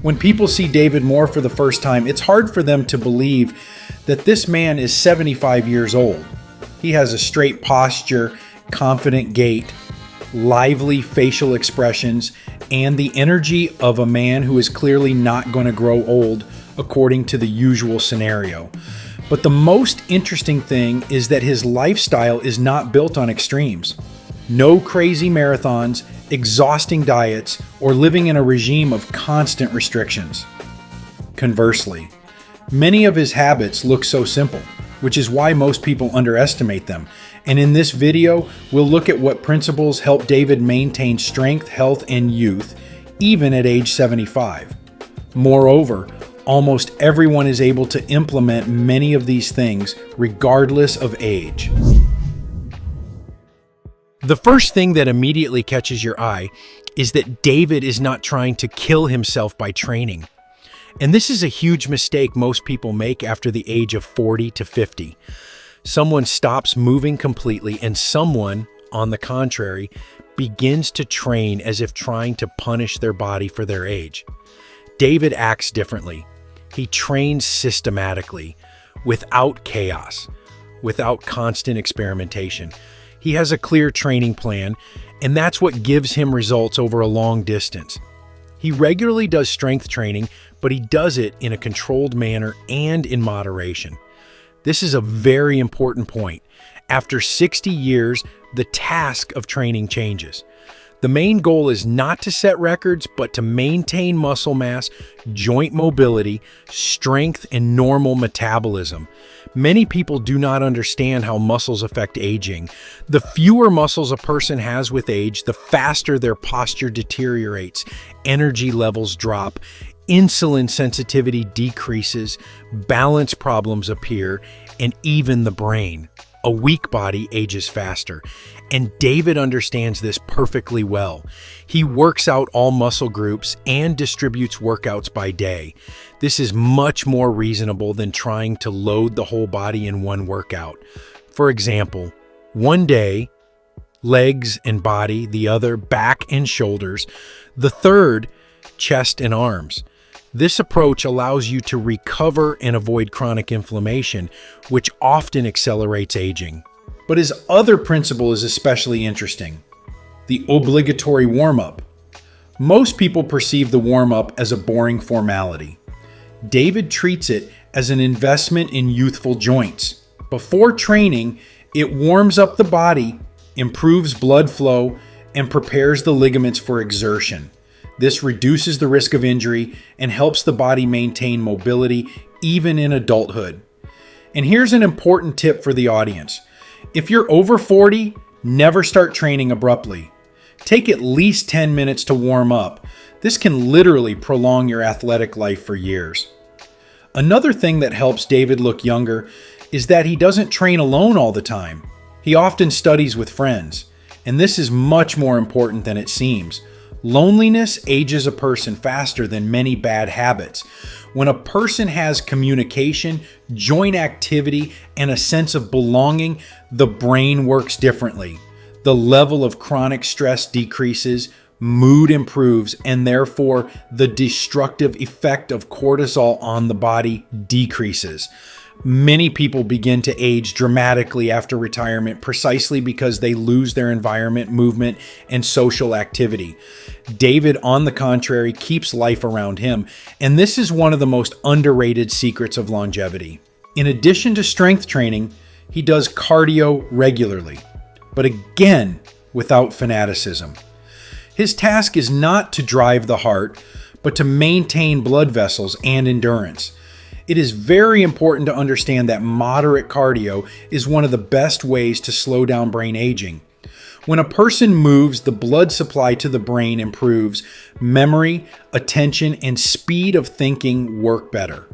When people see David Moore for the first time, it's hard for them to believe that this man is 75 years old. He has a straight posture, confident gait, lively facial expressions, and the energy of a man who is clearly not going to grow old according to the usual scenario. But the most interesting thing is that his lifestyle is not built on extremes. No crazy marathons, exhausting diets, or living in a regime of constant restrictions. Conversely, many of his habits look so simple, which is why most people underestimate them. And in this video, we'll look at what principles help David maintain strength, health, and youth, even at age 75. Moreover, almost everyone is able to implement many of these things, regardless of age. The first thing that immediately catches your eye is that David is not trying to kill himself by training. And this is a huge mistake most people make after the age of 40 to 50. Someone stops moving completely, and someone, on the contrary, begins to train as if trying to punish their body for their age. David acts differently. He trains systematically, without chaos, without constant experimentation. He has a clear training plan, and that's what gives him results over a long distance. He regularly does strength training, but he does it in a controlled manner and in moderation. This is a very important point. After 60 years, the task of training changes. The main goal is not to set records, but to maintain muscle mass, joint mobility, strength, and normal metabolism. Many people do not understand how muscles affect aging. The fewer muscles a person has with age, the faster their posture deteriorates, energy levels drop, insulin sensitivity decreases, balance problems appear, and even the brain. A weak body ages faster, and David understands this perfectly well. He works out all muscle groups and distributes workouts by day. This is much more reasonable than trying to load the whole body in one workout. For example, one day, legs and body, the other, back and shoulders, the third, chest and arms. This approach allows you to recover and avoid chronic inflammation, which often accelerates aging. But his other principle is especially interesting: the obligatory warm-up. Most people perceive the warm-up as a boring formality. David treats it as an investment in youthful joints. Before training, it warms up the body, improves blood flow, and prepares the ligaments for exertion. This reduces the risk of injury and helps the body maintain mobility even in adulthood. And here's an important tip for the audience. If you're over 40, never start training abruptly. Take at least 10 minutes to warm up. This can literally prolong your athletic life for years. Another thing that helps David look younger is that he doesn't train alone all the time. He often studies with friends, and this is much more important than it seems. Loneliness ages a person faster than many bad habits. When a person has communication, joint activity, and a sense of belonging, the brain works differently. The level of chronic stress decreases, mood improves, and therefore the destructive effect of cortisol on the body decreases. Many people begin to age dramatically after retirement precisely because they lose their environment, movement, and social activity. David, on the contrary, keeps life around him, and this is one of the most underrated secrets of longevity. In addition to strength training, he does cardio regularly, but again, without fanaticism. His task is not to drive the heart, but to maintain blood vessels and endurance. It is very important to understand that moderate cardio is one of the best ways to slow down brain aging. When a person moves, the blood supply to the brain improves, memory, attention, and speed of thinking work better.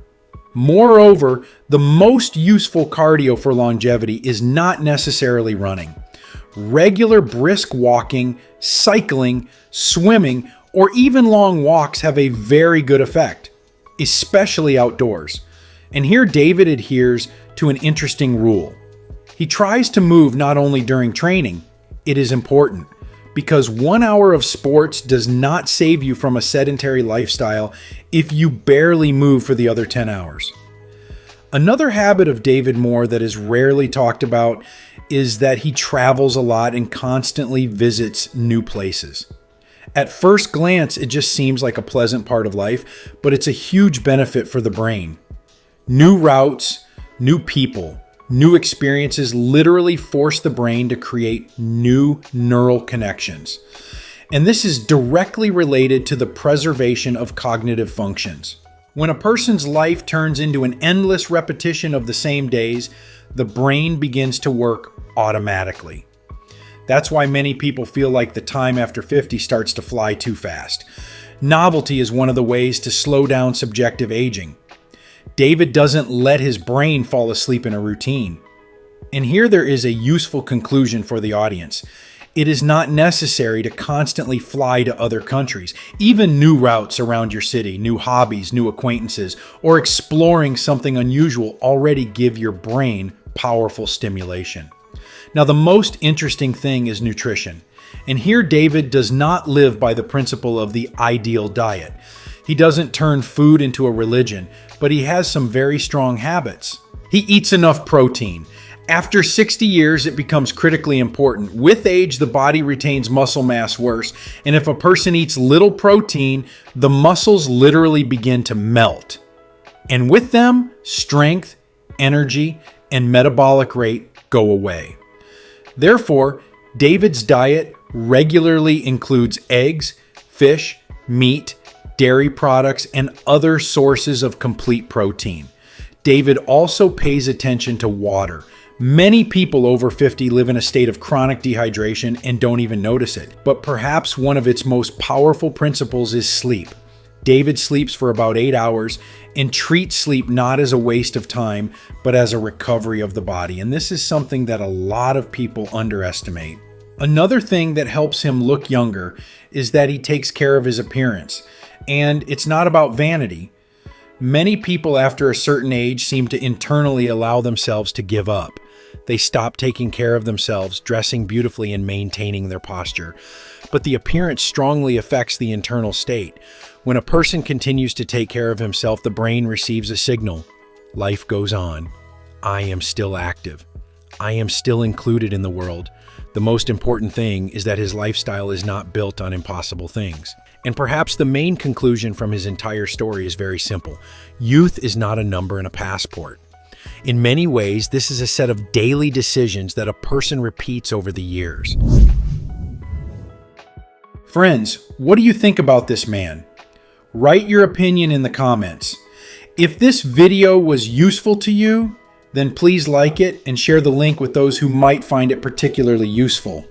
Moreover, the most useful cardio for longevity is not necessarily running. Regular brisk walking, cycling, swimming, or even long walks have a very good effect, especially outdoors. And here David adheres to an interesting rule. He tries to move not only during training, it is important, because 1 hour of sports does not save you from a sedentary lifestyle if you barely move for the other 10 hours. Another habit of David Moore that is rarely talked about is that he travels a lot and constantly visits new places. At first glance, it just seems like a pleasant part of life, but it's a huge benefit for the brain. New routes, new people, new experiences literally force the brain to create new neural connections. And this is directly related to the preservation of cognitive functions. When a person's life turns into an endless repetition of the same days, the brain begins to work automatically. That's why many people feel like the time after 50 starts to fly too fast. Novelty is one of the ways to slow down subjective aging. David doesn't let his brain fall asleep in a routine. And here there is a useful conclusion for the audience. It is not necessary to constantly fly to other countries. Even new routes around your city, new hobbies, new acquaintances, or exploring something unusual already give your brain powerful stimulation. Now, the most interesting thing is nutrition. And here David does not live by the principle of the ideal diet. He doesn't turn food into a religion, but he has some very strong habits. He eats enough protein. After 60 years, it becomes critically important. With age, the body retains muscle mass worse, and if a person eats little protein, the muscles literally begin to melt. And with them, strength, energy, and metabolic rate go away. Therefore, David's diet regularly includes eggs, fish, meat, dairy products, and other sources of complete protein. David also pays attention to water. Many people over 50 live in a state of chronic dehydration and don't even notice it. But perhaps one of its most powerful principles is sleep. David sleeps for about 8 hours and treats sleep not as a waste of time, but as a recovery of the body. And this is something that a lot of people underestimate. Another thing that helps him look younger is that he takes care of his appearance. And it's not about vanity. Many people after a certain age seem to internally allow themselves to give up. They stop taking care of themselves, dressing beautifully and maintaining their posture. But the appearance strongly affects the internal state. When a person continues to take care of himself, the brain receives a signal. Life goes on. I am still active. I am still included in the world. The most important thing is that his lifestyle is not built on impossible things. And perhaps the main conclusion from his entire story is very simple. Youth is not a number and a passport. In many ways, this is a set of daily decisions that a person repeats over the years. Friends, what do you think about this man? Write your opinion in the comments. If this video was useful to you, then please like it and share the link with those who might find it particularly useful.